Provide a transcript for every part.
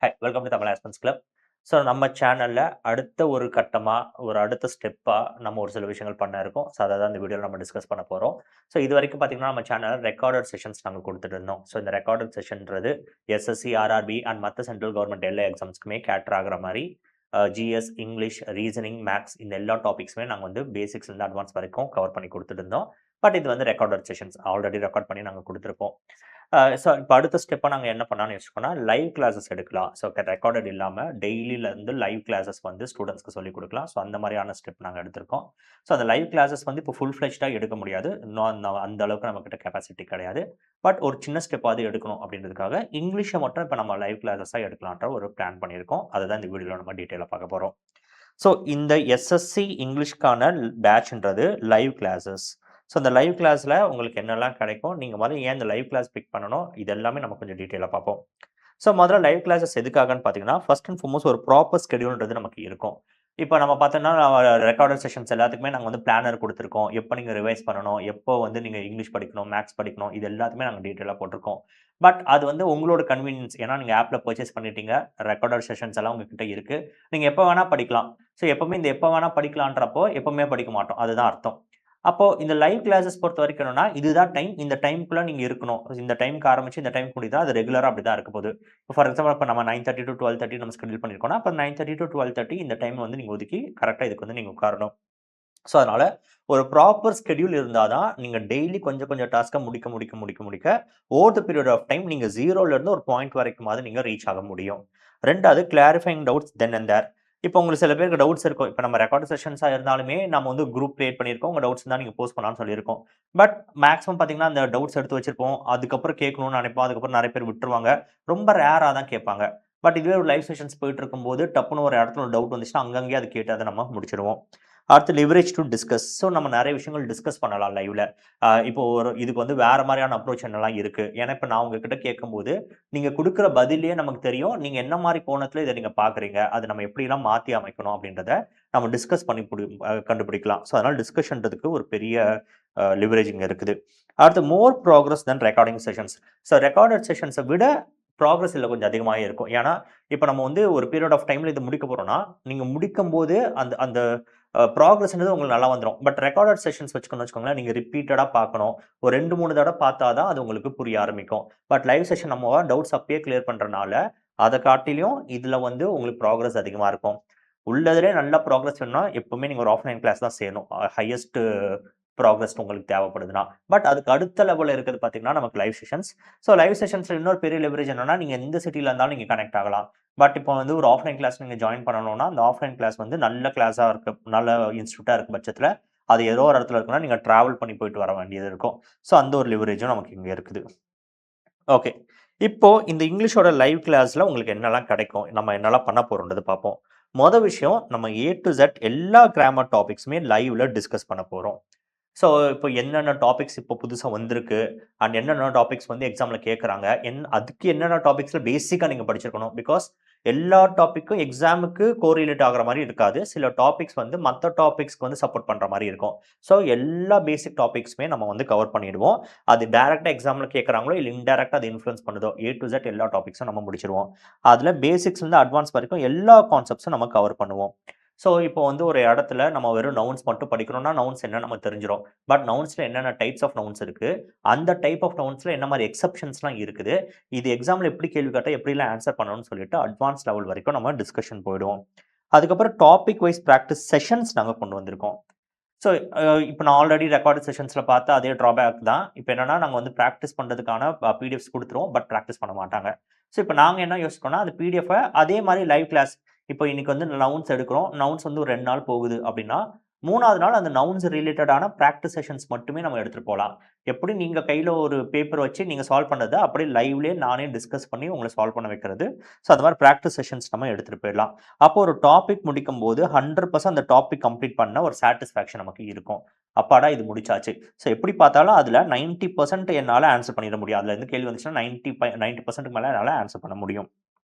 Hi welcome to Tamil ஆஸ்பன்ஸ் club. So நம்ம சேனலில் அடுத்த ஒரு கட்டமாக ஒரு அடுத்த ஸ்டெப்பாக நம்ம ஒரு சில விஷயங்கள் பண்ண இருக்கோம். ஸோ அதை தான் இந்த வீடியோவில் நம்ம டிஸ்கஸ் பண்ண போகிறோம். ஸோ இது வரைக்கும் பார்த்தீங்கன்னா நம்ம சேனலில் ரெக்கார்டட் செஷன்ஸ் நாங்கள் கொடுத்துட்டு இருந்தோம். ஸோ இந்த ரெக்கார்டட் செஷன்றது எஸ்எஸ்சி, ஆர்ஆர்பி அண்ட் மற்ற சென்ட்ரல் கவர்மெண்ட் எல்லா எக்ஸாம்ஸ்க்குமே கேட்டர் ஆகிற மாதிரி ஜிஎஸ், இங்கிலீஷ், ரீசனிங், மேக்ஸ் இந்த எல்லா டாபிக்ஸுமே நாங்கள் வந்து பேசிக்ஸ்லேருந்து அட்வான்ஸ் வரைக்கும் கவர் பண்ணி கொடுத்துட்டு இருந்தோம். பட் இது வந்து ரெக்கார்டட் செஷன்ஸ் ஆல்ரெடி ரெக்கார்ட் பண்ணி நாங்கள் கொடுத்துருப்போம். ஸோ இப்போ அடுத்த ஸ்டெப்பாக நாங்கள் என்ன பண்ணலாம்னு யோசிச்சோம்னா, லைவ் கிளாஸஸ் எடுக்கலாம். ஸோ ரெக்கார்டட் இல்லாமல் டெய்லியிலேருந்து லைவ் கிளாஸஸ் வந்து ஸ்டூடெண்ட்ஸ்க்கு சொல்லிக் கொடுக்கலாம். ஸோ அந்த மாதிரியான ஸ்டெப் நாங்கள் எடுத்திருக்கோம். ஸோ அந்த லைவ் கிளாஸஸ் வந்து இப்போ ஃபுல் ஃப்ளெஜ்டாக எடுக்க முடியாது. இன்னும் அந்த அளவுக்கு நம்மக்கிட்ட கெப்பாசிட்டி கிடையாது. பட் ஒரு சின்ன ஸ்டெப்பாவது எடுக்கணும் அப்படின்றதுக்காக இங்கிலீஷை மட்டும் இப்போ நம்ம லைவ் கிளாஸஸாக எடுக்கலான்ற ஒரு பிளான் பண்ணியிருக்கோம். அதை தான் இந்த வீடியோவில் நம்ம டீட்டெயிலாக பார்க்க போகிறோம். ஸோ இந்த எஸ்எஸ்சி இங்கிலீஷ்க்கான பேட்ச்ன்றது லைவ் கிளாஸஸ். ஸோ அந்த லைவ் கிளாஸில் உங்களுக்கு என்னெல்லாம் கிடைக்கும், நீங்கள் முதல்ல ஏன் இந்த லைவ் கிளாஸ் பிக் பண்ணணும், இது எல்லாமே நம்ம கொஞ்சம் டீட்டெயிலாக பார்ப்போம். ஸோ முதல்ல லைவ் கிளாஸஸ் எதுக்காகன்னு பார்த்தீங்கன்னா, ஃபர்ஸ்ட் அண்ட் ஃபார்மோஸ்ட் ஒரு ப்ராப்பர் ஸ்கெடியூல்ன்றது நமக்கு இருக்கும். இப்போ நம்ம பார்த்தோம்னா ரெக்கார்டட் செஷன்ஸ் எல்லாத்துக்குமே நாங்கள் வந்து பிளானர் கொடுத்துருக்கோம். எப்போ நீங்கள் ரிவைஸ் பண்ணணும், எப்போ வந்து நீங்கள் இங்கிலீஷ் படிக்கணும், மேக்ஸ் படிக்கணும், இது எல்லாத்துக்குமே நாங்கள் டீட்டெயிலாக போட்டிருக்கோம். பட் அது வந்து உங்களோட கன்வீனியன்ஸ். ஏன்னா நீங்கள் ஆப்பில் பர்ச்சேஸ் பண்ணிட்டீங்க, ரெக்கார்டட் செஷன்ஸ் எல்லாம் உங்ககிட்ட இருக்குது. நீங்கள் எப்போ வேணால் படிக்கலாம். ஸோ எப்போவுமே இந்த எப்போ வேணால் படிக்கலான்றப்போ எப்போவுமே படிக்க மாட்டோம். அதுதான் அர்த்தம். அப்போ இந்த லைவ் கிளாஸஸ் பொறுத்த வரைக்கும் என்னன்னா, இதுதான் டைம். இந்த டைம்க்குள்ள நீங்க இருக்கணும். இந்த டைம்க்கு ஆரம்பிச்சு இந்த டைம்க்கு முடியுதா, அது ரெகுலரா அப்படிதான் இருக்க போகுது. இப்போ ஃபார் எக்ஸாம்பிள் இப்போ நம்ம 9:30 to 12:30 நம்ம ஷெட்யூல் பண்ணியிருக்கோம்னா, அப்போ 9:30 to 12:30 இந்த டைம் வந்து நீங்க ஒதுக்கி கரெக்ட்டா இதுக்கு வந்து நீங்க உட்காரணும். ஸோ அதனால ஒரு ப்ராப்பர் ஸ்கெடியூல் இருந்தா தான் நீங்க டெய்லி கொஞ்சம் கொஞ்சம் டாஸ்க்கா முடிக்க over the period of time நீங்க 0ல இருந்து ஒரு பாயிண்ட் வரைக்குமாவது நீங்க ரீச் ஆக முடியும். 2வது கிளாரிஃபைங் டவுட்ஸ் தென் அண்ட் தேர். இப்போ உங்களுக்கு சில பேருக்கு டவுட்ஸ் இருக்கும். இப்போ நம்ம ரெக்கார்ட் செஷன்ஸா இருந்தாலுமே நம்ம வந்து குரூப் கிரியேட் பண்ணியிருக்கோம். உங்க டவுட்ஸ் இருந்தா நீங்க போஸ்ட் பண்ணலாம்னு சொல்லியிருக்கோம். பட் மேக்ஸிமம் பார்த்தீங்கன்னா, அந்த டவுட்ஸ் எடுத்து வச்சிருப்போம். அதுக்கப்புறம் கேட்கணும்னு நினைப்போம். அதுக்கப்புறம் நிறைய பேர் விட்டுருவாங்க. ரொம்ப ரேரா தான் கேட்பாங்க. பட் இதுவே ஒரு லைவ் செஷன்ஸ் போயிட்டு இருக்கும்போது டப்புன்னு ஒரு இடத்துல ஒரு டவுட் வந்துச்சுன்னா, அங்கங்கேயே அது கேட்டு அதை நம்ம முடிச்சிருவோம். அடுத்து லிவரேஜ் டு டிஸ்கஸ். ஸோ நம்ம நிறைய விஷயங்கள் டிஸ்கஸ் பண்ணலாம் லைவ்ல. இப்போ ஒரு இதுக்கு வந்து வேற மாதிரியான அப்ரோச் என்னலாம் இருக்கு. ஏன்னா இப்போ நான் உங்ககிட்ட கேட்கும்போது, நீங்க குடுக்குற பதில்லயே நமக்கு தெரியும். நீங்க என்ன மாரி கோணத்துல இத நீங்க பார்க்குறீங்க. அத நம்ம எப்படிலாம் மாத்தி அமைக்கணும் அப்படின்றத நம்ம டிஸ்கஸ் பண்ணி கண்டுபிடிக்கலாம். ஸோ அதனால டிஸ்கஷன்றதுக்கு ஒரு பெரிய லிவரேஜ் இங்க இருக்குது. அடுத்து மோர் ப்ராக்ரஸ் தென் ரெக்கார்டிங் செஷன்ஸ். ஸோ ரெக்கார்டட் செஷன்ஸை விட ப்ராக்ரஸ் இதுல கொஞ்சம் அதிகமாவே இருக்கும். ஏன்னா, இப்ப நம்ம வந்து ஒரு பீரியட் ஆஃப் டைம்ல இத முடிக்க போறோம்னா, நீங்க முடிக்கும்போது அந்த அந்த ப்ராக்ரஸ்ன்றது உங்களுக்கு நல்லா வந்துரும். பட் ரெக்கார்டட் செஷன்ஸ் வச்சுக்கோங்களேன், நீங்க ரிப்பீட்டடா பார்க்கணும். ஒரு 2, 3 தடவ பார்த்தா தான் அது உங்களுக்கு புரிய ஆரம்பிக்கும். பட் லைவ் செஷன் நம்ம டவுட்ஸ் அப்பயே கிளியர் பண்றனால, அத காட்டிலும் இதுல வந்து உங்களுக்கு ப்ராக்ரஸ் அதிகமா இருக்கும். உள்ளதிலே நல்ல ப்ராக்ரஸ் வேணும்னா, எப்பவுமே நீங்க ஒரு ஆஃப்லைன் கிளாஸ் தான் செய்யணும். ஹையஸ்ட் ப்ராக்ரஸ் உங்களுக்கு தேவைப்படுதுன்னா. பட் அதுக்கு அடுத்த லெவல்ல இருக்கிறது பார்த்தீங்கன்னா, நமக்கு லைவ் செஷன்ஸ். ஸோ லைவ் செஷன்ஸ்ல இன்னொரு பெரிய லெவரேஜ் என்னன்னா, நீங்க எந்த சிட்டில இருந்தாலும் நீங்க கனெக்ட் ஆகலாம். பட் இப்போ வந்து ஒரு ஆஃப்லைன் கிளாஸ் நீங்க ஜாயின் பண்ணணும்னா, அந்த ஆஃப்லைன் கிளாஸ் வந்து நல்ல கிளாஸா இருக்கு, நல்ல இன்ஸ்டிடியூட்டா இருக்க பட்சத்தில, அது ஏதோ ஒரு இடத்துல இருக்குன்னா, நீங்க டிராவல் பண்ணி போயிட்டு வர வேண்டியது இருக்கும். ஸோ அந்த ஒரு லிவரேஜும் நமக்கு இங்க இருக்குது. ஓகே. இப்போ இந்த இங்கிலீஷோட லைவ் கிளாஸ்ல உங்களுக்கு என்னலாம் கிடைக்கும்? நம்ம என்னலாம் பண்ண போறோம்ன்றத பார்ப்போம். மொத விஷயம் நம்ம ஏ டூ இசட் எல்லா கிராமர் டாபிக்ஸுமே லைவ்ல டிஸ்கஸ் பண்ண போறோம். ஸோ, இப்போ என்னென்ன டாபிக்ஸ் இப்போ புதுசா வந்திருக்கு, அண்ட் என்னென்ன டாபிக்ஸ் வந்து எக்ஸாம்ல கேட்குறாங்க. அதுக்கு என்னென்ன டாபிக்ஸ்ல பேசிக்கா நீங்க படிச்சிருக்கணும். பிகாஸ் எல்லா டாபிக்கும் எக்ஸாமுக்கு கோரிலேட் ஆகுற மாரி இருக்காது. சில டாபிக்ஸ் வந்து மத்த டாபிக்ஸ்க்கு வந்து சப்போர்ட் பண்ற மாரி இருக்கும். ஸோ, எல்லா பேசிக் டாபிக்ஸுமே நம்ம வந்து கவர் பண்ணிடுவோம். அது டைரக்ட்டா எக்ஸாம்ல கேட்குறாங்களோ, இல்ல இன்டைரக்ட்டா அது இன்ஃப்ளூயன்ஸ் பண்ணுதோ, ஏ டூ இசட் எல்லா டாபிக்ஸும் நம்ம முடிச்சிருவோம். அதுல பேசிக்ஸ்லேருந்து அட்வான்ஸ் வரைக்கும் எல்லா கான்செப்ட்ஸும் நம்ம கவர் பண்ணுவோம். ஸோ, இப்போ வந்து ஒரு இடத்துல நம்ம வெறும் நவுன்ஸ் மட்டும் படிக்கிறோம்னா, நவுன்ஸ் என்னன்னு நமக்கு தெரிஞ்சிரும். பட் நவுன்ஸ்ல என்னென்ன டைப்ஸ் ஆஃப் நவுன்ஸ் இருக்கு, அந்த டைப் ஆஃப் நவுன்ஸ்ல என்ன மாரி எக்செப்ஷன்ஸ்லாம் இருக்குது, இது எக்ஸாம்ல எப்படி கேள்வி கேட்டா எப்படிலாம் ஆன்சர் பண்ணணும்னு சொல்லிட்டு அட்வான்ஸ் லெவல் வரைக்கும் நம்ம டிஸ்கஷன் போயிடுவோம். அதுக்கப்புறம் டாபிக் வைஸ் பிராக்டிஸ் செஷன்ஸ் நாங்க கொண்டு வந்திருக்கோம். ஸோ, இப்போ நான் ஆல்ரெடி ரெக்கார்டட் செஷன்ஸ்ல பார்த்த அதே ட்ராபேக் தான். இப்போ என்னன்னா, நாங்க வந்து பிராக்டிஸ் பண்றதுக்கான பிடிஎஃப்ஸ் குடுத்துருவோம். பட் பிராக்டிஸ் பண்ண மாட்டாங்க. ஸோ, இப்போ நாங்க என்ன யோசிக்கிறோம்னா, அந்த பிடிஎஃப்ப அதே மாரி லைவ் கிளாஸ் இப்போ இன்னைக்கு வந்து நவுன்ஸ் எடுக்கிறோம். நவுன்ஸ் வந்து ஒரு 2 நாள் போகுது அப்படின்னா, 3வது நாள் அந்த நவுன்ஸ் ரிலேட்டடான பிராக்டிஸ் செஷன்ஸ் மட்டுமே நம்ம எடுத்துட்டு போலாம். எப்படி நீங்க கையில ஒரு பேப்பர் வச்சு நீங்க சால்வ் பண்ணத அப்படியே லைவ்லயே நானே டிஸ்கஸ் பண்ணி உங்கள சால்வ் பண்ண வைக்கிறது. ஸோ, அந்த மாரி பிராக்டிஸ் செஷன்ஸ் நம்ம எடுத்துட்டு போயிடலாம். அப்போ ஒரு டாபிக் முடிக்கும்போது 100% அந்த டாபிக் கம்ப்ளீட் பண்ண ஒரு சாட்டிஸ்ஃபாக்ஷன் நமக்கு இருக்கும். அப்பாடா! இது முடிச்சாச்சு. ஸோ எப்படி பார்த்தாலும் அதுல 90% என்னால ஆன்ஸர் பண்ணிற முடியும். அதுல இருந்து கேள்வி வந்துச்சுன்னா 90% மேல என்னால ஆன்ஸர் பண்ண முடியும்.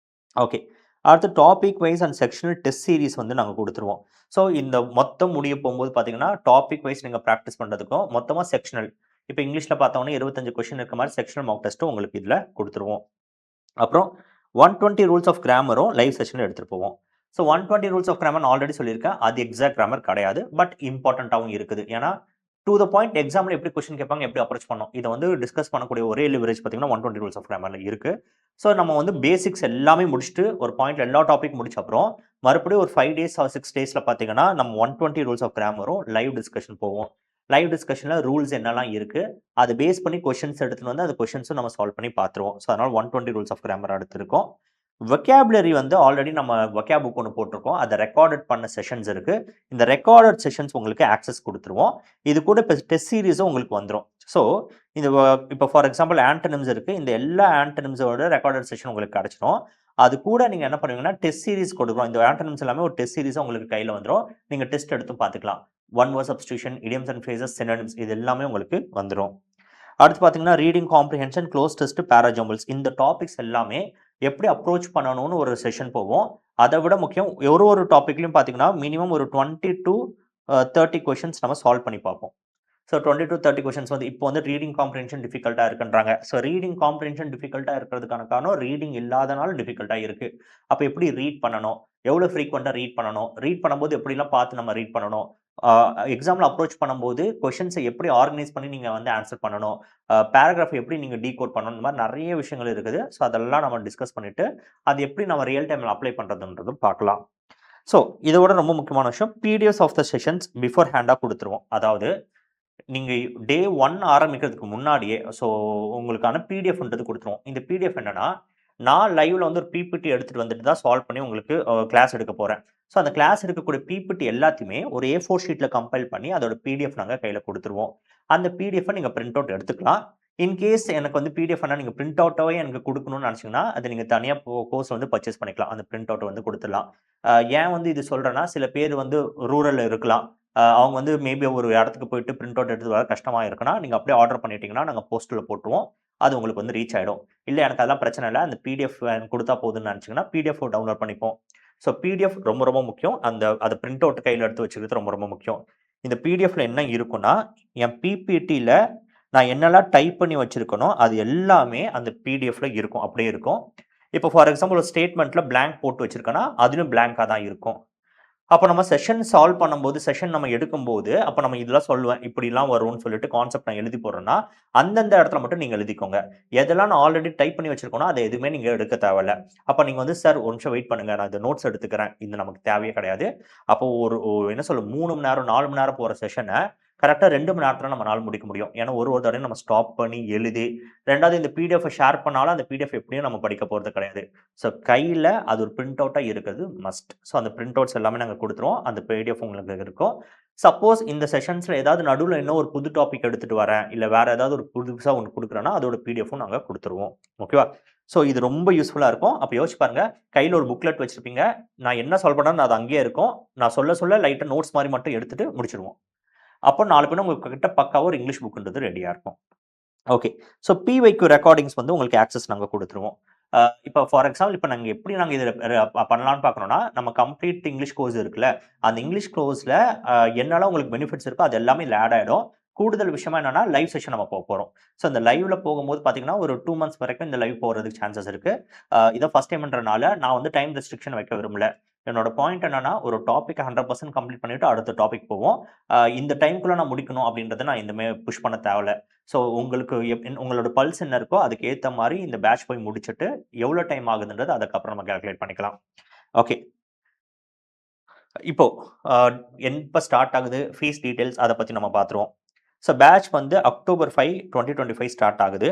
ஓகே. அடுத்து topic wise and sectional test series வந்து நாங்க குடுத்துருவோம். ஸோ இந்த மொத்தம் முடிய போம்போது பார்த்தீங்கன்னா, டாபிக் வைஸ் நீங்க பிராக்டிஸ் பண்றதுக்கும், மொத்தமா செக்ஷனல் இப்ப இங்கிலீஷ்ல பார்த்தோம்னா 25 கொஸ்டின் இருக்க மாரி செக்ஷனல் மாக் டெஸ்ட்டும் உங்களுக்கு இதுல குடுத்துருவோம். அப்புறம் 120 ரூல்ஸ் ஆஃப் கிராமரும் லைவ் செஷனில் எடுத்துகிட்டு போவோம். So 120 rules of grammar already சொல்லியிருக்கேன். அது எக்ஸாக்ட் கிராமர் கிடையாது. பட் இம்பார்ட்டண்ட்டாகவும் இருக்குது. ஏன்னா டு த பாயிண்ட் எக்ஸாமில் எப்படி கொஸ்டின் கேட்பாங்க, எப்படி அப்ரோச் பண்ணணும், இதை வந்து டிஸ்கஸ் பண்ணக்கூடிய ஒரே லிவரேஜ் பார்த்தீங்கன்னா 120 ரூல்ஸ் ஆஃப் கிராமரில் இருக்குது. ஸோ நம்ம வந்து பேசிக்ஸ் எல்லாமே முடிச்சுட்டு ஒரு பாயிண்ட்ல எல்லா டாபிக் முடிச்ச அப்புறம் மறுபடியும் ஒரு 5 டேஸ் ஆர் 6 டேஸில் பார்த்தீங்கன்னா நம்ம 120 ரூல்ஸ் ஆஃப் கிராமரும் லைவ் டிஸ்கஷன் போவோம். லைவ் டிஸ்கஷனில் ரூல்ஸ் என்னெல்லாம் இருக்குது அதை பேஸ் பண்ணி கொஷின்ஸ் எடுத்துகிட்டு வந்து அந்த கொஷின்ஸும் நம்ம சால்வ் பண்ணி பார்த்துருவோம். ஸோ அதனால் 120 ரூல்ஸ் ஆஃப் கிராமர் எடுத்திருக்கோம். வொக்காபுலரி வந்து ஆல்ரெடி நம்ம வொக்காப் புக் ஒன்று போட்டிருக்கோம். அதை ரெக்கார்டட் பண்ண செஷன்ஸ் இருக்கு. இந்த ரெக்கார்டட் செஷன்ஸ் உங்களுக்கு ஆக்சஸ் கொடுத்துருவோம். இது கூட இப்போ டெஸ்ட் சீரீஸும் உங்களுக்கு வந்துடும். ஸோ இந்த இப்போ ஃபார் எக்ஸாம்பிள் ஆண்டனிம்ஸ் இருக்கு. இந்த எல்லா ஆண்டனிம்ஸோட ரெக்கார்டட் செஷன் உங்களுக்கு கிடைச்சிடும். அது கூட நீங்க என்ன பண்ணுவீங்கன்னா டெஸ்ட் சீரீஸ் கொடுக்குறோம். இந்த ஆண்டனிம்ஸ் எல்லாமே ஒரு டெஸ்ட் சீரீஸா உங்களுக்கு கையில வந்துடும். நீங்க டெஸ்ட் எடுத்து பார்த்துக்கலாம். One word substitution, idioms and phrases, synonyms இது எல்லாமே உங்களுக்கு வந்துடும். அடுத்து பார்த்தீங்கன்னா reading comprehension, cloze test, parajumbles இந்த டாபிக்ஸ் எல்லாமே எப்படி அப்ரோச் பண்ணணும்னு ஒரு செஷன் போவோம். அதை விட முக்கியம் ஒரு டாபிக்லையும் பார்த்தீங்கன்னா மினிமம் ஒரு 20 to 30 கொஷின்ஸ் நம்ம சால்வ் பண்ணி பார்ப்போம். ஸோ 20 to 30 கொஷின்ஸ் வந்து இப்போ வந்து ரீடிங் காம்ப்ரிஹென்ஷன் டிஃபிகல்ட்டாக இருக்குன்றாங்க. ஸோ ரீடிங் காம்ப்ரிஹென்ஷன் டிஃபிகல்ட்டாக இருக்கிறதுக்கான காரணம் ரீடிங் இல்லாதனால டிஃபிகல்ட்டாக இருக்குது. அப்போ எப்படி ரீட் பண்ணணும், எவ்வளோ ஃப்ரீக்வெண்ட்டாக ரீட் பண்ணணும், ரீட் பண்ணும்போது எப்படிலாம் பார்த்து நம்ம ரீட் பண்ணணும், எக்ஸாமில் அப்ரோச் பண்ணும்போது கொஷின்ஸை எப்படி ஆர்கனைஸ் பண்ணி நீங்கள் வந்து ஆன்சர் பண்ணணும், பேராகிராஃப் எப்படி நீங்கள் டீகோட் பண்ணணும், இந்த மாதிரி நிறைய விஷயங்கள் இருக்குது. ஸோ அதெல்லாம் நம்ம டிஸ்கஸ் பண்ணிவிட்டு அது எப்படி நம்ம ரியல் டைமில் அப்ளை பண்ணுறதுன்றதும் பார்க்கலாம். ஸோ இதோட ரொம்ப முக்கியமான விஷயம் PDFs of the sessions before ஹேண்டாக கொடுத்துருவோம். அதாவது நீங்கள் டே 1 ஆரம்பிக்கிறதுக்கு முன்னாடியே ஸோ உங்களுக்கான பிடிஎஃப்ன்றது கொடுத்துருவோம். இந்த பிடிஎஃப் என்னன்னா நான் லைவ்ல வந்து ஒரு பிபிடி எடுத்துகிட்டு வந்துட்டு தான் சால்வ் பண்ணி உங்களுக்கு கிளாஸ் எடுக்க போகிறேன். ஸோ அந்த கிளாஸ் எடுக்கக்கூடிய பிபிடி எல்லாத்தையுமே ஒரு A4 ஷீட்டில் கம்பைல் பண்ணி அதோட பிடிஎஃப் நாங்கள் கையில் கொடுத்துருவோம். அந்த பிடிஎஃப்பை நீங்கள் பிரிண்ட் அவுட் எடுத்துக்கலாம். இன்கேஸ் எனக்கு வந்து பிடிஎஃப் ஆனால் நீங்கள் பிரிண்ட் அவுட்டாகவே எனக்கு கொடுக்கணும்னு நினச்சிங்கன்னா அதை நீங்கள் தனியாக கோர்ஸ் வந்து பர்ச்சேஸ் பண்ணிக்கலாம். அந்த பிரிண்ட் அவுட் வந்து கொடுத்துடலாம். ஏன் வந்து இது சொல்கிறேன்னா சில பேர் வந்து ரூரலில் இருக்கலாம். அவங்க வந்து மேபி ஒரு இடத்துக்கு போயிட்டு பிரிண்ட் அவுட் எடுத்து வர கஷ்டமாக இருக்குன்னா நீங்கள் அப்படியே ஆர்டர் பண்ணிட்டீங்கன்னா நாங்கள் போஸ்ட்டில் போட்டுருவோம். அது உங்களுக்கு வந்து ரீச் ஆகிடும். இல்லை எனக்கு அதெல்லாம் பிரச்சனை இல்லை, அந்த பிடிஎஃப் கொடுத்தா போதுன்னு நினச்சிங்கன்னா பிடிஎஃப் டவுன்லோட் பண்ணிப்போம். ஸோ பிடிஎஃப் ரொம்ப ரொம்ப முக்கியம். அதை பிரிண்ட் அவுட் கையில் எடுத்து வச்சுக்கிறது ரொம்ப ரொம்ப முக்கியம். இந்த பிடிஎஃப்ல என்ன இருக்குன்னா என் பிபிடியில் நான் என்னெல்லாம் டைப் பண்ணி வச்சிருக்கனோ அது எல்லாமே அந்த பிடிஎஃப்ல இருக்கும், அப்படியே இருக்கும். இப்போ ஃபார் எக்ஸாம்பிள் ஒரு ஸ்டேட்மெண்ட்ல பிளாங்க் போட்டு வச்சிருக்கேன்னா அதுவும் பிளாங்காக தான் இருக்கும். அப்போ நம்ம செஷன் சால்வ் பண்ணும்போது செஷன் நம்ம எடுக்கும்போது அப்போ நம்ம இதெல்லாம் சொல்லுவேன் இப்படிலாம் வரும்னு சொல்லிட்டு கான்செப்ட் நான் எழுதி போடுறேன்னா அந்தந்த இடத்துல மட்டும் நீங்கள் எழுதிக்கோங்க. எதெல்லாம் நான் ஆல்ரெடி டைப் பண்ணி வச்சிருக்கோன்னா அதை எதுவுமே நீங்கள் எடுக்க தேவையில்ல. அப்போ நீங்கள் வந்து சார் ஒரு நிமிஷம் வெயிட் பண்ணுங்க, நான் இந்த நோட்ஸ் எடுத்துக்கிறேன், இது நமக்கு தேவையே கிடையாது. அப்போ ஒரு என்ன சொல்ல 3 மணி நேரம் 4 மணி நேரம் போகிற செஷனை கரெக்டாக 2 மணி நேரத்தில் நம்ம நாள் முடிக்க முடியும். ஏன்னா ஒரு தடவை நம்ம ஸ்டாப் பண்ணி எழுதி, ரெண்டாவது இந்த பிடிஎஃப் ஷேர் பண்ணாலும் அந்த பிடிஎஃப் எப்படியும் நம்ம படிக்க போகிறது கிடையாது. ஸோ கையில் அது ஒரு பிரிண்ட் அவுட்டாக இருக்கிறது மஸ்ட். ஸோ அந்த பிரிண்ட் அவுட்ஸ் எல்லாமே நாங்கள் கொடுத்துருவோம். அந்த பிடிஎஃப் உங்களுக்கு இருக்கும். சப்போஸ் இந்த செஷன்ஸில் ஏதாவது நடுவில் இன்னும் ஒரு புது டாபிக் எடுத்துகிட்டு வரேன், இல்லை வேறு ஏதாவது ஒரு புதுசாக ஒன்று கொடுக்குறேன்னா அதோட பிடிஎஃப்பும் நாங்கள் கொடுத்துருவோம். ஓகேவா? ஸோ இது ரொம்ப யூஸ்ஃபுல்லாக இருக்கும். அப்போ யோசிச்சு பாருங்க, கையில் ஒரு புக்லெட் வச்சுருப்பீங்க, நான் என்ன சால்வ் பண்ணேன்னு அது அங்கேயே இருக்கும். நான் சொல்ல லைட்டாக நோட்ஸ் மாதிரி மட்டும் எடுத்துகிட்டு முடிச்சிடுவோம். அப்போ 4 பேரும் உங்ககிட்ட பக்காவாக ஒரு இங்கிலீஷ் புக்குன்றது ரெடியாக இருக்கும். ஓகே. ஸோ பிவைக்யூ ரெக்கார்டிங்ஸ் வந்து உங்களுக்கு ஆக்சஸ் நாங்கள் கொடுத்துருவோம். இப்போ ஃபார் எக்ஸாம்பிள் இப்போ நாங்கள் எப்படி நாங்கள் இதில் பண்ணலான்னு பார்க்குறோன்னா நம்ம கம்ப்ளீட் இங்கிலீஷ் கோர்ஸ் இருக்குல்ல, அந்த இங்கிலீஷ் கோர்ஸில் என்னெல்லாம் உங்களுக்கு பெனிஃபிட்ஸ் இருக்கோ அது எல்லாமே இதில் ஆட் ஆகிடும். கூடுதல் விஷயமா என்னன்னா லைவ் செஷன் நம்ம போக போகிறோம். ஸோ அந்த லைவ்ல போகும்போது பார்த்தீங்கன்னா ஒரு 2 மந்த்ஸ் வரைக்கும் இந்த லைவ் போகிறதுக்கு சான்சஸ் இருக்கு. இதை ஃபர்ஸ்ட் டைம்ன்றனால நான் வந்து டைம் ரெஸ்ட்ரிக்ஷன் வைக்க விரும்பல. என்னோட பாயிண்ட் என்னன்னா ஒரு டாபிக் 100% கம்ப்ளீட் பண்ணிட்டு அடுத்த டாபிக் போவோம். இந்த டைம்குள்ள நான் முடிக்கணும் அப்படின்றத நான் இந்தமே புஷ் பண்ண தேவையில்ல. ஸோ உங்களுக்கு உங்களோட பல்ஸ் என்ன இருக்கோ அதுக்கு ஏற்ற மாதிரி இந்த பேட்ச் போய் முடிச்சுட்டு எவ்வளோ டைம் ஆகுதுன்றது அதுக்கப்புறம் நம்ம கால்குலேட் பண்ணிக்கலாம். ஓகே. இப்போ எப்போ ஸ்டார்ட் ஆகுது, ஃபீஸ் டீடைல்ஸ் அதை பற்றி நம்ம பார்த்துருவோம். ஸோ பேட்ச் வந்து October 5, 2025 ஸ்டார்ட் ஆகுது.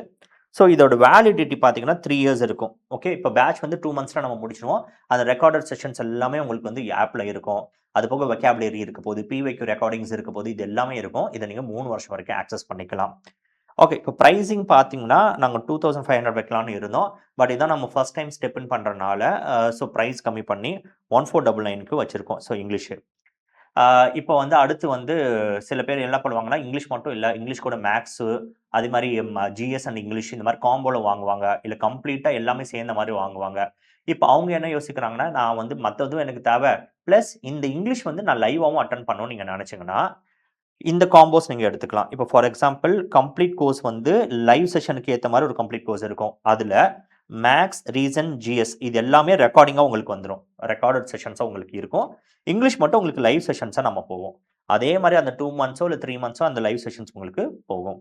ஸோ இதோட வேலிடிட்டி பார்த்தீங்கன்னா 3 இயர்ஸ் இருக்கும். ஓகே. இப்போ பேட்ச் வந்து 2 மந்த்ஸில் நம்ம முடிச்சிடுவோம். அந்த ரெக்கார்டட் செஷன்ஸ் எல்லாமே உங்களுக்கு வந்து ஆப்பில் இருக்கும். அது போக வெக்காபுலரி இருக்க போது, பிவைக்யூ ரெக்கார்டிங்ஸ் இருக்க போது, இது எல்லாமே இருக்கும். இதை நீங்கள் 3 வருஷம் வரைக்கும் ஆக்சஸ் பண்ணிக்கலாம். ஓகே. இப்போ ப்ரைஸிங் பார்த்தீங்கன்னா நாங்கள் 2500 வைக்கலாம்னு இருந்தோம். பட் இதான் நம்ம ஃபர்ஸ்ட் டைம் ஸ்டெப் இன் பண்ணுறனால ஸோ ப்ரைஸ் கம்மி பண்ணி 1499க்கு வச்சுருக்கோம். ஸோ இங்கிலீஷு இப்போ வந்து அடுத்து வந்து சில பேர் என்ன பண்ணுவாங்கன்னா இங்கிலீஷ் மட்டும் இல்லை, இங்கிலீஷ் கூட மேக்ஸு அது மாதிரி ஜிஎஸ் அண்ட் இங்கிலீஷ் இந்த மாதிரி காம்போவில் வாங்குவாங்க, இல்லை கம்ப்ளீட்டாக எல்லாமே சேர்ந்த மாதிரி வாங்குவாங்க. இப்போ அவங்க என்ன யோசிக்கிறாங்கன்னா நான் வந்து மற்றதும் எனக்கு தேவை, ப்ளஸ் இந்த இங்கிலீஷ் வந்து நான் லைவாகவும் அட்டன் பண்ணணும்னு நீங்கள் நினச்சிங்கன்னா இந்த காம்போஸ் நீங்கள் எடுத்துக்கலாம். இப்போ ஃபார் எக்ஸாம்பிள் கம்ப்ளீட் கோர்ஸ் வந்து லைவ் செஷனுக்கு ஏற்ற மாதிரி ஒரு கம்ப்ளீட் கோர்ஸ் இருக்கும். அதில் மேக்ஸ், ரீசன், ஜிஎஸ் இது எல்லாமே ரெக்கார்டிங்கா உங்களுக்கு வந்துரும். ரெக்கார்டட் செஷன்ஸா உங்களுக்கு இருக்கும். இங்கிலீஷ் மட்டும் உங்களுக்கு லைவ் செஷன்ஸா நம்ம போவோம். அதே மாரி அந்த 2 மந்த்ஸோ இல்ல 3 மந்த்ஸோ அந்த லைவ் செஷன்ஸ் உங்களுக்கு போகும்.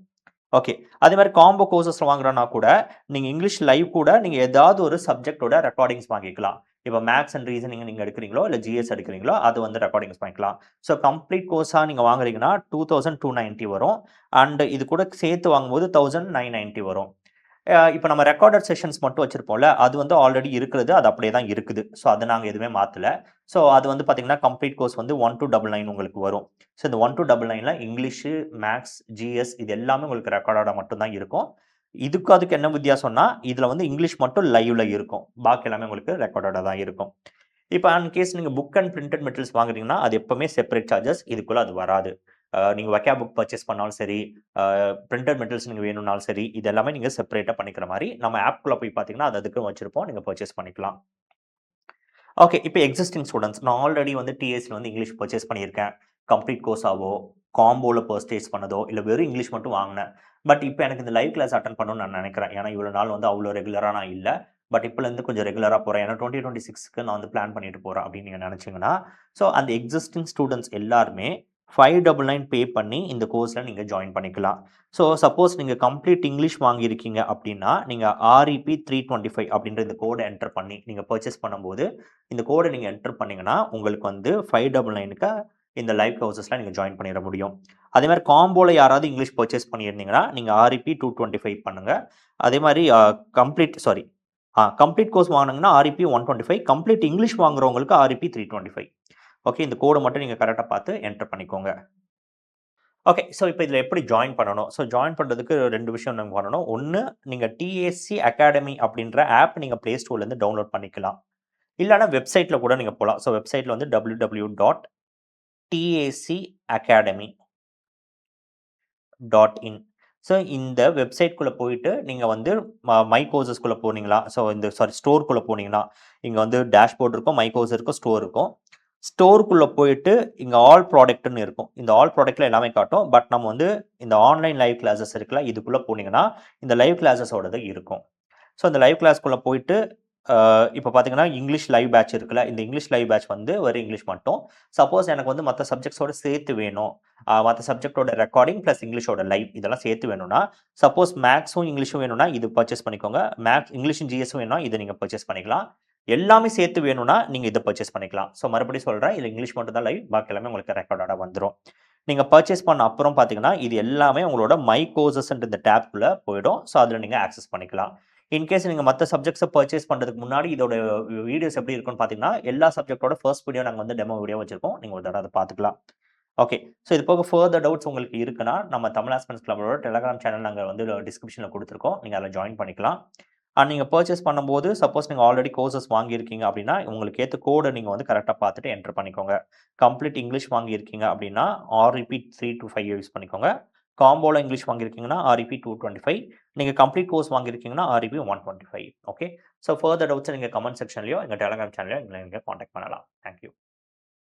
ஓகே. அதே மாரி காம்போ கோர்சஸ் வாங்குறோம்னா கூட, நீங்க இங்கிலீஷ் லைவ் கூட நீங்க ஏதாவது ஒரு சப்ஜெக்ட்டோட ரெக்கார்டிங்ஸ் வாங்கிக்கலாம். இப்ப மேத்ஸ் அண்ட் ரீசனிங் நீங்க எடுக்கிறீங்களோ, இல்ல ஜிஎஸ் எடுக்கிறீங்களோ, அது வந்து ரெக்கார்டிங்ஸ் வாங்கிக்கலாம். ஸோ கம்ப்ளீட் கோர்ஸா நீங்க வாங்குறீங்கன்னா, 2290 வரும். அண்ட் இது கூட சேர்த்து வாங்கும்போது 1990 வரும். இப்ப நம்ம ரெக்கார்டட் செஷன்ஸ் மட்டும் வச்சிருப்போம்ல, அது வந்து ஆல்ரெடி இருக்கிறது. அது அப்படியே தான் இருக்குது. ஸோ அத நாங்க எதுவுமே மாத்தல. ஸோ அது வந்து பார்த்தீங்கன்னா, கம்ப்ளீட் கோர்ஸ் வந்து 1299 உங்களுக்கு வரும். ஸோ இந்த 1299ல இங்கிலீஷு, மேத்ஸ், ஜிஎஸ் இது எல்லாமே உங்களுக்கு ரெக்கார்டடா மட்டும் தான் இருக்கும். இதுக்கும் அதுக்கும் என்ன வித்தியாசம்னா, இதுல வந்து இங்கிலீஷ் மட்டும் லைவ்ல இருக்கும். பாக்கி எல்லாமே உங்களுக்கு ரெக்கார்டடா தான் இருக்கும். இப்ப அன் கேஸ் நீங்க புக் அண்ட் பிரிண்டட் மெட்டீரியல்ஸ் வாங்குறீங்கன்னா, அது எப்பவுமே செப்பரேட் சார்ஜஸ். இதுக்குள்ள அது வராது. நீங்க வக்கா புக் பர்ச்சேஸ் பண்ணாலும் சரி, பிரிண்டட் மெட்டீரியல்ஸ் நீங்க வேணும்னாலும் சரி, இது எல்லாமே நீங்க செப்பரேட்டா பண்ணிக்கிற மாரி, நம்ம ஆப்க்குள்ள போய் பார்த்தீங்கன்னா, அது அதுக்குன்னு வச்சிருப்போம். நீங்க பர்ச்சேஸ் பண்ணிக்கலாம். ஓகே. இப்ப எக்ஸிஸ்டிங் ஸ்டூடண்ட்ஸ் நான் ஆல்ரெடி வந்து டிஎஸ்சில வந்து இங்கிலீஷ் பர்ச்சேஸ் பண்ணியிருக்கேன். கம்ப்ளீட் கோர்ஸாவோ, காம்போல பர்ச்சேஸ் பண்ணதோ, இல்ல வெறும் இங்கிலீஷ் மட்டும் வாங்குனேன். பட் இப்ப எனக்கு இந்த லைவ் கிளாஸ் அட்டெண்ட் பண்ணணும்னு நான் நெனைக்கிறேன். ஏன்னா, இவ்வளோ நாள் வந்து அவ்வளோ ரெகுலரா நான் இல்ல. பட் இப்பலேருந்து கொஞ்சம் ரெகுலரா போறேன். ஏன்னா 2026க்கு நான் வந்து பிளான் பண்ணிட்டு போறேன் அப்படின்னு நீங்க நெனைச்சீங்கன்னா, ஸோ அந்த எக்ஸிஸ்டிங் ஸ்டூடண்ட்ஸ் எல்லாருமே 599 பே பண்ணி இந்த கோர்ஸ்ல நீங்க ஜாயின் பண்ணிக்கலாம். ஸோ சப்போஸ் நீங்க கம்ப்ளீட் இங்கிலீஷ் வாங்கியிருக்கீங்க அப்படின்னா, நீங்க REP 325 அப்படின்ற இந்த கோட என்டர் பண்ணி நீங்க பர்ச்சேஸ் பண்ணும்போது, இந்த கோட நீங்க என்டர் பண்ணீங்கன்னா, உங்களுக்கு வந்து 599க்கு இந்த லைவ் கோர்சஸ்ல நீங்க ஜாயின் பண்ணிற முடியும். அதே மாரி காம்போல யாராவது இங்கிலீஷ் பர்ச்சேஸ் பண்ணியிருந்தீங்கன்னா, நீங்க REP 225 பண்ணுங்க. அதே மாரி கம்ப்ளீட் கோர்ஸ் வாங்குனீங்கன்னா REP 125 கம்ப்ளீட் இங்கிலீஷ் வாங்குறவங்களுக்கு REP 325 ஓகே. இந்த கோட மட்டும் நீங்க கரெக்ட்டா பார்த்து என்டர் பண்ணிக்கோங்க. ஓகே. ஸோ இப்ப இதுல எப்படி ஜாயின் பண்ணணும்? ஸோ ஜாயின் பண்றதுக்கு 2 விஷயம் நம்ம பண்ணணும். 1 நீங்க TAC அகாடமி அப்படின்ற ஆப் நீங்க Play Storeலருந்து டவுன்லோட் பண்ணிக்கலாம். இல்லன்னா வெப்சைட்ல கூட நீங்க போலாம். ஸோ வெப்சைட்ல வந்து www.tacacademy.in ஸோ இந்த வெப்சைட்குள்ள போயிட்டு நீங்க வந்து மை கோர்சஸ்குள்ள போனீங்களா, ஸோ இந்த ஸ்டோர்க்குள்ள போனீங்கன்னா, இங்க வந்து டேஷ்போர்ட் இருக்கும், மை கோர்ஸ் இருக்கும், ஸ்டோர் இருக்கும். ஸ்டோருக்குள்ள போயிட்டு இங்க ஆல் ப்ராடக்ட்ன்னு இருக்கும். இந்த ஆல் ப்ராடக்ட்ல எல்லாமே காட்டும். பட் நம்ம வந்து இந்த ஆன்லைன் லைவ் கிளாஸஸ் இருக்குல்ல, இதுக்குள்ள போனீங்கன்னா, இந்த லைவ் கிளாஸஸோடது இருக்கும். ஸோ இந்த லைவ் கிளாஸ்க்குள்ள போயிட்டு இப்ப பார்த்தீங்கன்னா, இங்கிலீஷ் லைவ் பேட்ச் இருக்குல்ல, இந்த இங்கிலீஷ் லைவ் பேட்ச் வந்து வெறும் இங்கிலீஷ் மட்டும். சப்போஸ் எனக்கு வந்து மத்த சப்ஜெக்ட்ஸோட சேர்த்து வேணும். மத்த சப்ஜெக்ட்டோட ரெக்கார்டிங் பிளஸ் இங்கிலீஷோட லைவ் இதெல்லாம் சேர்த்து வேணும்னா, சப்போஸ் மேத்ஸும், இங்கிலீஷும் வேணும்னா இது பர்ச்சேஸ் பண்ணிக்கோங்க. இங்கிலீஷும், ஜிஎஸும் வேணும்னா இத நீங்க பர்ச்சேஸ் பண்ணிக்கலாம். எல்லாமே சேர்த்து வேணும்னா, நீங்க இத பர்ச்சேஸ் பண்ணிக்கலாம். ஸோ மறுபடியும் சொல்றேன். இதுல இங்கிலீஷ் மட்டும் தான் லைவ். பாக்கி எல்லாமே உங்களுக்கு ரெக்கார்டடா வந்துரும். நீங்க பர்ச்சேஸ் பண்ண அப்புறம் பார்த்தீங்கன்னா, இது எல்லாமே உங்களோட மை கோர்சஸ்ன்ற இந்த டேப்க்குள்ள போயிடும். ஸோ அதுல நீங்க ஆக்சஸ் பண்ணிக்கலாம். இன்கேஸ் நீங்க மத்த சப்ஜெக்ட்ஸ பர்ச்சேஸ் பண்றதுக்கு முன்னாடி இதோட வீடியோஸ் எப்படி இருக்கும்னு பார்த்தீங்கன்னா, எல்லா சப்ஜெக்ட்டோட ஃபர்ஸ்ட் வீடியோ நாங்க வந்து டெமோ வீடியோ வச்சிருக்கோம். நீங்க ஒரு தடவ அத பார்த்துக்கலாம். ஓகே. ஸோ இது போக ஃபர்தர் டவுட்ஸ் உங்களுக்கு இருக்குன்னா, நம்ம தமிழ் ஆஸ்பிரண்ட்ஸ் கிளப்போட டெலகிராம் சேனல் நாங்க வந்து டிஸ்கிரிப்ஷன்ல குடுத்துருக்கோம். நீங்க அதுல ஜாயின் பண்ணிக்கலாம். அண்ட் நீங்க பர்ச்சேஸ் பண்ணும்போது, சப்போஸ் நீங்க ஆல்ரெடி கோர்சஸ் வாங்கியிருக்கீங்க அப்படின்னா, உங்களுக்கு ஏத்த கோட நீங்க வந்து கரெக்ட்டா பார்த்துட்டு என்டர் பண்ணிக்கோங்க. கம்ப்ளீட் இங்கிலீஷ் வாங்கியிருக்கீங்க அப்படின்னா, REP 325 யூஸ் பண்ணிக்கோங்க. காம்போல இங்கிலீஷ் வாங்கியிருக்கீங்கன்னா, REP 225 நீங்க கம்ப்ளீட் கோர்ஸ் வாங்கியிருக்கீங்கன்னா, REP 125 okay. So further doubts நீங்க கமெண்ட் செக்ஷன்லயோ, எங்க டெலகிராம் சேனல்லயோ எங்கள நீங்க கான்டாக்ட் பண்ணலாம். Thank you.